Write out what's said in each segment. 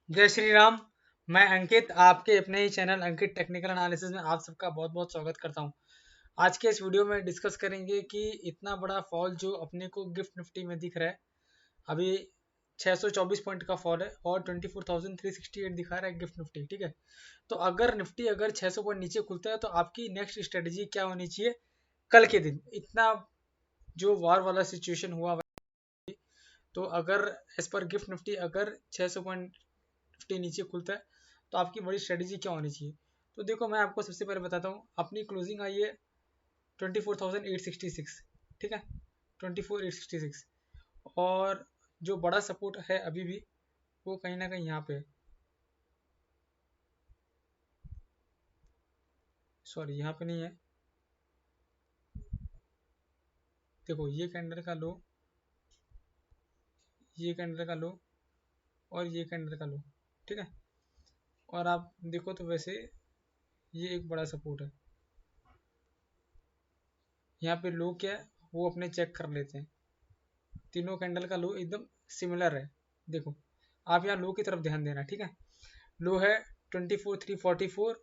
जय श्री राम। मैं अंकित आपके अपने ही चैनल अंकित टेक्निकल एनालिसिस में आप सबका बहुत बहुत स्वागत करता हूं। आज के इस वीडियो में डिस्कस करेंगे कि इतना बड़ा फॉल जो अपने को गिफ्ट निफ्टी में दिख रहा है, अभी 624 पॉइंट का फॉल है और 24,368 दिखा रहा है गिफ्ट निफ्टी। ठीक है, तो अगर निफ्टी अगर 600 पॉइंट नीचे खुलता है तो आपकी नेक्स्ट स्ट्रेटेजी क्या होनी चाहिए कल के दिन? इतना जो वॉर वाला सिचुएशन हुआ, तो अगर एज पर गिफ्ट निफ्टी अगर 600 पॉइंट निफ्टी नीचे खुलता है तो आपकी बड़ी स्ट्रेटेजी क्या होनी चाहिए? तो देखो, मैं आपको सबसे पहले बताता हूँ। अपनी क्लोजिंग आई है 24,866। ठीक है, 24,866। और जो बड़ा सपोर्ट है अभी भी वो कहीं ना कहीं यहाँ पे है। सॉरी, यहाँ पे नहीं है। देखो, ये कैंडल का लो, ये कैंडल का लो और ये कैंडल का लो। ठीक है, और आप देखो तो वैसे ये एक बड़ा सपोर्ट है। यहाँ पे लो क्या है वो अपने चेक कर लेते हैं। तीनों कैंडल का लो एकदम सिमिलर है। देखो, आप यहाँ लो की तरफ ध्यान देना। ठीक है, लो है 24,344,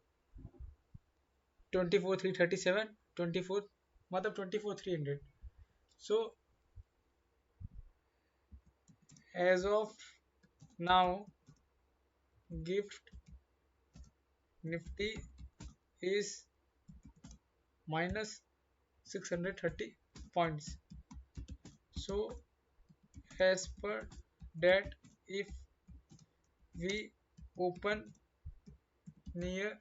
24,337, 24 मतलब 24,300। So as of now gift nifty is minus 630 points. So as per that, if we open near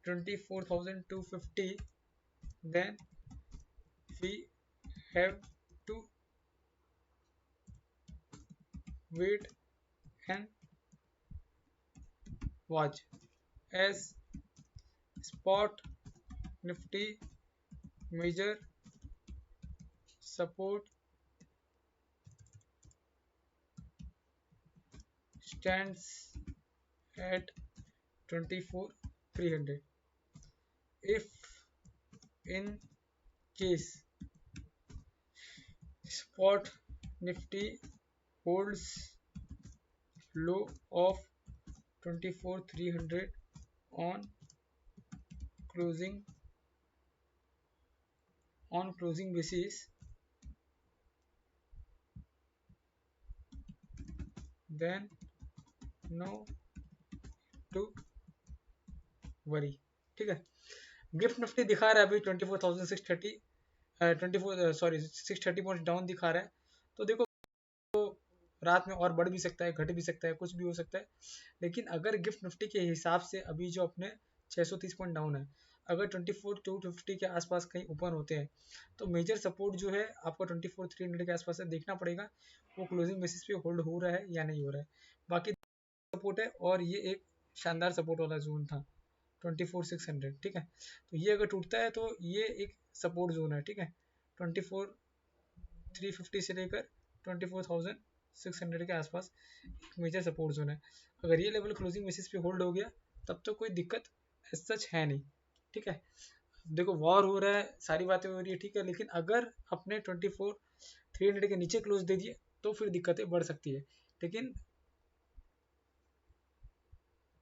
24,250, then we have to wait and watch, as spot nifty major support stands at 24,300. If in case spot nifty holds low of 24,300 on closing basis, then no to worry. ठीक है, gift Nifty दिखा रहा है अभी 24,630, 24 sorry 630 point down दिखा रहा है। तो देखो, रात में और बढ़ भी सकता है, घट भी सकता है, कुछ भी हो सकता है। लेकिन अगर गिफ्ट निफ्टी के हिसाब से अभी जो अपने 630 पॉइंट डाउन है, अगर 24,250 के आसपास कहीं ऊपर होते हैं तो मेजर सपोर्ट जो है आपका 24,300 के आसपास है। देखना पड़ेगा वो क्लोजिंग बेसिस पे होल्ड हो रहा है या नहीं हो रहा है। बाकी सपोर्ट है और ये एक शानदार सपोर्ट वाला जोन था 24,600। ठीक है, तो ये अगर टूटता है तो ये एक सपोर्ट जोन है। ठीक है, 24,350 से लेकर 24,600 के आसपास एक मेजर सपोर्ट जोन है। अगर ये लेवल क्लोजिंग बेसिस पे होल्ड हो गया तब तो कोई दिक्कत एज सच है नहीं। ठीक है, देखो वॉर हो रहा है, सारी बातें हो रही है, ठीक है, लेकिन अगर अपने 24,300 के नीचे क्लोज दे दिए तो फिर दिक्कतें बढ़ सकती है। लेकिन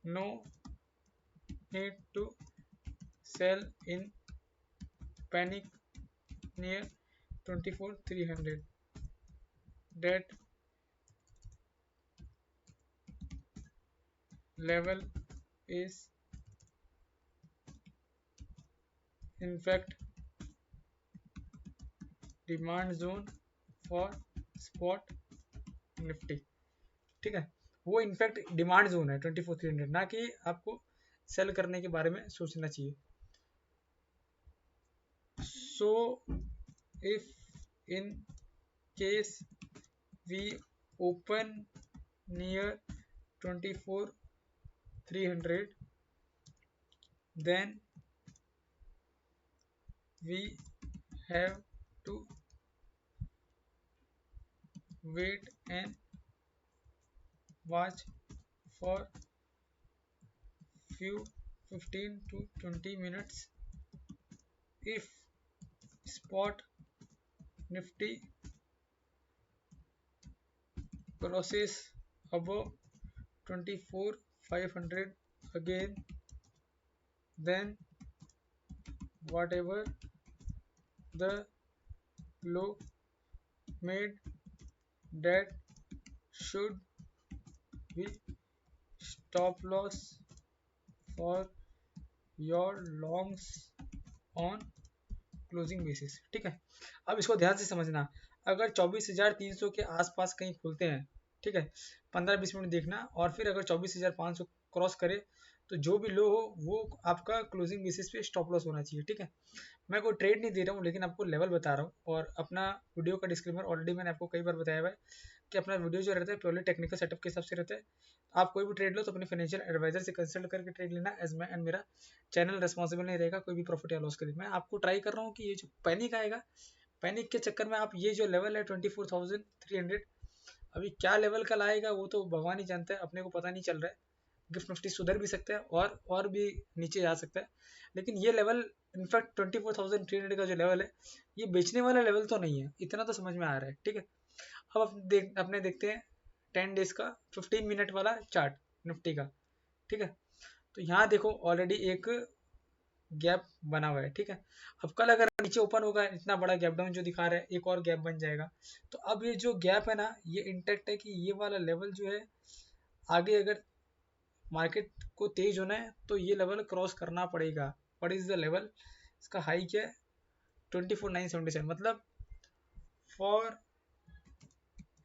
no need to sell in panic near 24,300. That level is in fact demand zone for spot Nifty. ठीक है, वो इनफैक्ट डिमांड जोन है 24,300, ना कि आपको सेल करने के बारे में सोचना चाहिए। So if in case we open near 24,300, then we have to wait and watch for few 15 to 20 minutes. If spot nifty crosses above 24,500 again, then whatever the low made, that should be stop loss for your longs on closing basis. ठीक है, अब इसको ध्यान से समझना। अगर 24,300 के आसपास कहीं खुलते हैं, ठीक है, 15-20 मिनट देखना, और फिर अगर 24,500 क्रॉस करे तो जो भी लो हो वो आपका क्लोजिंग बेसिस पे स्टॉप लॉस होना चाहिए। ठीक है, मैं कोई ट्रेड नहीं दे रहा हूँ, लेकिन आपको लेवल बता रहा हूँ। और अपना वीडियो का डिस्क्लेमर ऑलरेडी मैंने आपको कई बार बताया हुआ है कि अपना वीडियो जो रहता है प्योरली टेक्निकल सेटअप के हिसाब से रहता है। आप कोई भी ट्रेड लो तो अपने फाइनेंशियल एडवाइजर से कंसल्ट करके ट्रेड लेना, एज मैं एंड मेरा चैनल रिस्पॉन्सिबल नहीं रहेगा कोई भी प्रॉफिट या लॉस के लिए। मैं आपको ट्राई कर रहा हूँ कि ये जो पैनिक आएगा, पैनिक के चक्कर में आप ये जो लेवल है 24,300, अभी क्या लेवल का लाएगा वो तो भगवान ही जानता है, अपने को पता नहीं चल रहा है। गिफ्ट निफ्टी सुधर भी सकता है और भी नीचे जा सकता है, लेकिन ये लेवल इनफैक्ट 24,300 का जो लेवल है ये बेचने वाला लेवल तो नहीं है, इतना तो समझ में आ रहा है। ठीक है, अब अपने देखते हैं 10 डेज का 15 मिनट वाला चार्ट निफ्टी का। ठीक है, तो यहाँ देखो ऑलरेडी एक गैप बना हुआ है। ठीक है, अब कल अगर नीचे ओपन होगा, इतना बड़ा गैप डाउन जो दिखा रहा है, एक और गैप बन जाएगा। तो अब ये जो गैप है ना, ये इंटेक्ट है कि ये वाला लेवल जो है आगे अगर मार्केट को तेज होना है तो ये लेवल क्रॉस करना पड़ेगा। What is the level? इसका हाई क्या है? 24,977। मतलब for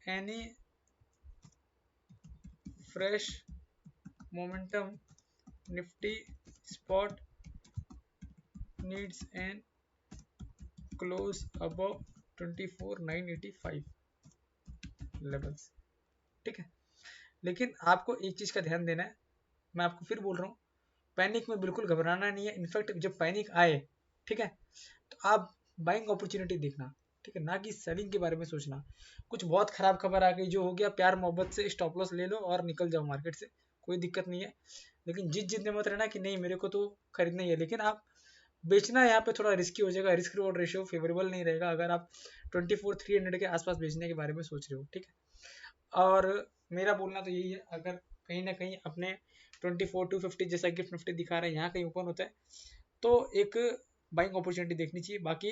any fresh momentum Nifty spot needs an close above 24,985 levels. ठीक है, लेकिन आपको एक चीज का ध्यान देना है, मैं आपको फिर बोल रहा हूँ, पैनिक में बिल्कुल घबराना नहीं है। इनफैक्ट जब पैनिक आए, ठीक है, तो आप बाइंग अपॉर्चुनिटी देखना। ठीक है, ना कि सेलिंग के बारे में सोचना। कुछ बहुत खराब खबर आ गई जो हो गया, प्यार मोहब्बत से स्टॉप लॉस ले लो और निकल जाओ मार्केट से, कोई दिक्कत नहीं है। लेकिन जिद में मत रहना कि नहीं मेरे को तो खरीदना ही है। लेकिन आप बेचना यहाँ पे थोड़ा रिस्की हो जाएगा, रिस्क रिवॉर्ड रेशियो फेवरेबल नहीं रहेगा अगर आप 24,300 के आसपास बेचने के बारे में सोच रहे हो। ठीक है, और मेरा बोलना तो यही है, अगर कहीं ना कहीं अपने 24,250 जैसा गिफ्ट निफ्टी दिखा रहा है यहाँ कहीं ओपन होता है तो एक बाइंग अपॉर्चुनिटी देखनी चाहिए। बाकी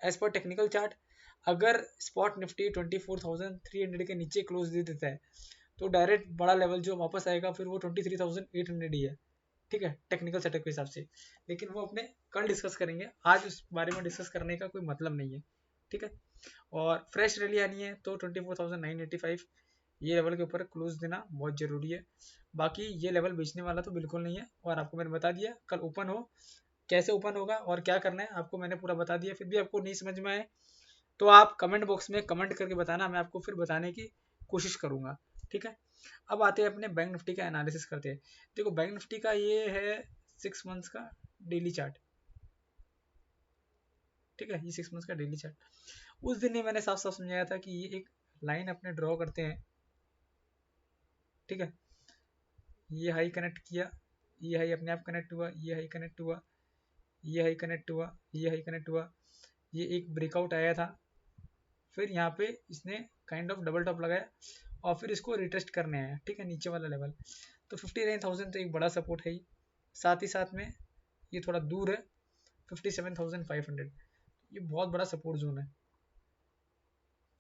एज पर टेक्निकल चार्ट, अगर स्पॉट निफ्टी 24,300 के नीचे क्लोज दे देता है तो डायरेक्ट बड़ा लेवल जो वापस आएगा फिर वो 23,800 ही है। ठीक है, टेक्निकल सेटअप के हिसाब से, लेकिन वो अपने कल डिस्कस करेंगे, आज उस बारे में डिस्कस करने का कोई मतलब नहीं है। ठीक है, और फ्रेश रैली आनी है तो 24,985 ये लेवल के ऊपर क्लोज देना बहुत जरूरी है। बाकी ये लेवल बेचने वाला तो बिल्कुल नहीं है, और आपको मैंने बता दिया कल ओपन हो कैसे ओपन होगा और क्या करना है आपको मैंने पूरा बता दिया। फिर भी आपको नहीं समझ में आए तो आप कमेंट बॉक्स में कमेंट करके बताना, मैं आपको फिर बताने की कोशिश करूंगा। ठीक है, अब आते हैं अपने बैंक निफ्टी का एनालिसिस करते हैं। देखो बैंक निफ्टी का ये है 6 मंथ्स का डेली चार्ट। ठीक है, ये 6 मंथ्स का डेली चार्ट। उस दिन ही मैंने साफ साफ समझाया था कि ये एक लाइन अपने ड्रॉ करते हैं। ठीक है, ये हाई कनेक्ट किया, ये हाई अपने आप कनेक्ट हुआ, ये हाई कनेक्ट हुआ, ये हाई कनेक्ट हुआ, ये हाई कनेक्ट हुआ, ये एक ब्रेकआउट आया था, फिर यहाँ पे इसने काइंड ऑफ डबल टॉप लगाया और फिर इसको रिटेस्ट करने आया। ठीक है, नीचे वाला लेवल तो 59,000 तो एक बड़ा सपोर्ट है ही, साथ ही साथ में ये थोड़ा दूर है 57,500, ये बहुत बड़ा सपोर्ट जोन है।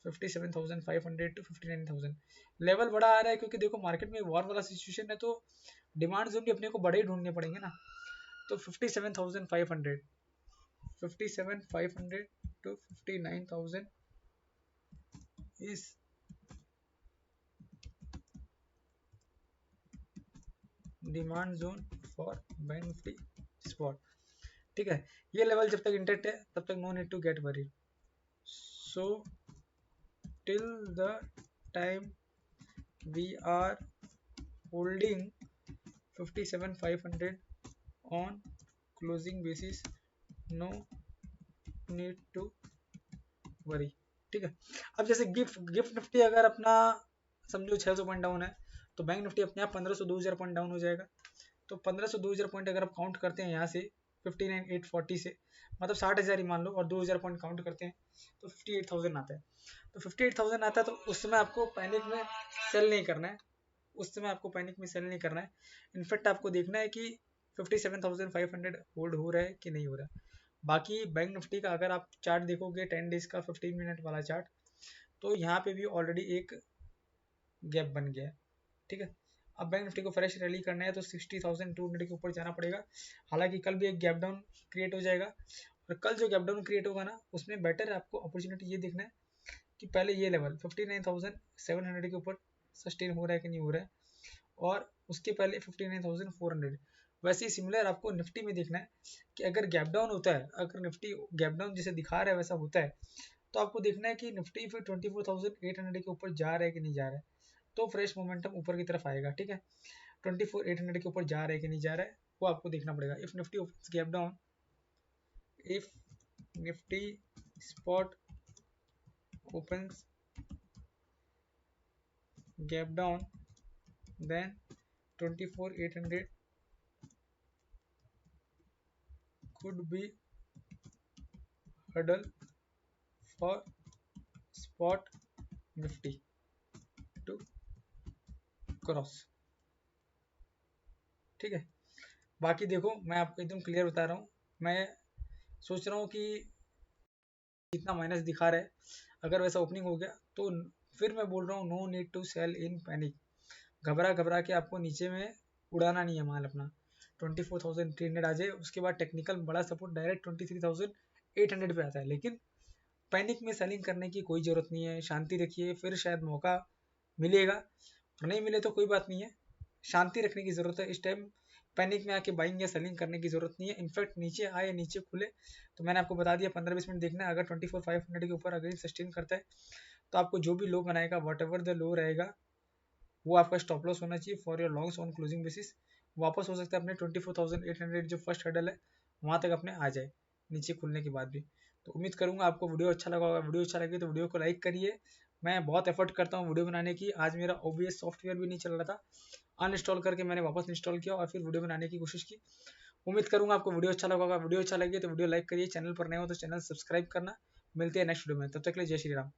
57,500 टू 59,000 लेवल बड़ा आ रहा है, क्योंकि देखो मार्केट में वॉर वाला सिचुएशन है तो डिमांड जोन भी अपने को बड़े ही ढूंढने पड़ेंगे ना। तो 57,500 टू 59,000 इस demand zone for bank Nifty spot. ठीक है, ये लेवल जब तक इंटेक्ट है तब तक no need to get worried. So till the time we are holding 57,500 on closing basis, no need to worry. ठीक है, अब जैसे गिफ्ट निफ्टी अगर अपना समझो 600 पॉइंट डाउन है तो बैंक निफ्टी अपने आप 1500-2000 पॉइंट डाउन हो जाएगा। तो 1500-2000 पॉइंट अगर आप काउंट करते हैं यहाँ से 59,840 से, मतलब 60,000 ही मान लो, और 2000 पॉइंट काउंट करते हैं तो 58,000 आता है। तो 58,000 आता है तो उस समय आपको पैनिक में सेल नहीं करना है, उस समय आपको पैनिक में सेल नहीं करना है। इनफैक्ट आपको देखना है कि 57,500 होल्ड हो रहा है कि नहीं हो रहा है। बाकी बैंक निफ्टी का अगर आप चार्ट देखोगे 10 डेज का 15 मिनट वाला चार्ट, तो यहाँ पे भी ऑलरेडी एक गैप बन गया है, ठीक है। अब बैंक निफ्टी को फ्रेश रैली करना है तो 60,200 के ऊपर जाना पड़ेगा। हालांकि कल भी एक गैप डाउन क्रिएट हो जाएगा, और कल जो गैप डाउन क्रिएट होगा ना, उसमें बेटर है आपको अपॉर्चुनिटी ये देखना है कि पहले ये लेवल 59,700 के ऊपर सस्टेन हो रहा है कि नहीं हो रहा है, और उसके पहले 59,400। वैसे ही सिमिलर आपको निफ्टी में देखना है कि अगर गैप डाउन होता है, अगर निफ्टी गैप डाउन जैसे दिखा रहा है वैसा होता है, तो आपको देखना है कि निफ्टी फिर 24,800 के ऊपर जा रहा है कि नहीं जा रहा है, तो फ्रेश मोमेंटम ऊपर की तरफ आएगा, ठीक है। 24,800 के ऊपर जा रहा है कि नहीं जा रहा है वो आपको देखना पड़ेगा। If Nifty opens gap down, if Nifty spot opens gap down, then 24,800 could be hurdle for spot nifty to cross, ठीक है। बाकी देखो मैं आपको एकदम क्लियर बता रहा हूँ, मैं सोच रहा हूँ कि इतना माइनस दिखा रहा है, अगर वैसा ओपनिंग हो गया तो फिर मैं बोल रहा हूँ no need to sell in panic. घबरा घबरा के आपको नीचे में उड़ाना नहीं है माल अपना। 24,300 आ जाए, उसके बाद टेक्निकल बड़ा सपोर्ट डायरेक्ट 23,800 पे आता है, लेकिन पैनिक में सेलिंग करने की कोई ज़रूरत नहीं है। शांति रखिए, फिर शायद मौका मिलेगा, और नहीं मिले तो कोई बात नहीं है। शांति रखने की ज़रूरत है इस टाइम, पैनिक में आके बाइंग या सेलिंग करने की ज़रूरत नहीं है। इनफैक्ट नीचे आए नीचे खुले तो मैंने आपको बता दिया 15-20 मिनट देखना है। अगर 24,500 के ऊपर अगर सस्टेन करता है तो आपको जो भी लो बनाएगा, वट एवर द लो रहेगा, वो आपका स्टॉप लॉस होना चाहिए for your longs on closing basis. वापस हो सकता है अपने 24,800 जो फर्स्ट हर्डल है वहाँ तक अपने आ जाए नीचे खुलने के बाद भी। तो उम्मीद करूँगा आपको वीडियो अच्छा लगा होगा। वीडियो अच्छा लगे तो वीडियो को लाइक करिए। मैं बहुत एफर्ट करता हूँ वीडियो बनाने की। आज मेरा OBS सॉफ्टवेयर भी नहीं चल रहा था, अनइंस्टॉल करके मैंने वापस इंस्टॉल किया और फिर वीडियो बनाने की कोशिश की। उम्मीद करूँगा आपको वीडियो अच्छा लगा होगा। वीडियो अच्छा लगे तो वीडियो लाइक करिए, चैनल पर नए हो तो चैनल सब्सक्राइब करना। मिलते हैं नेक्स्ट वीडियो में, तब तक के लिए जय श्री राम।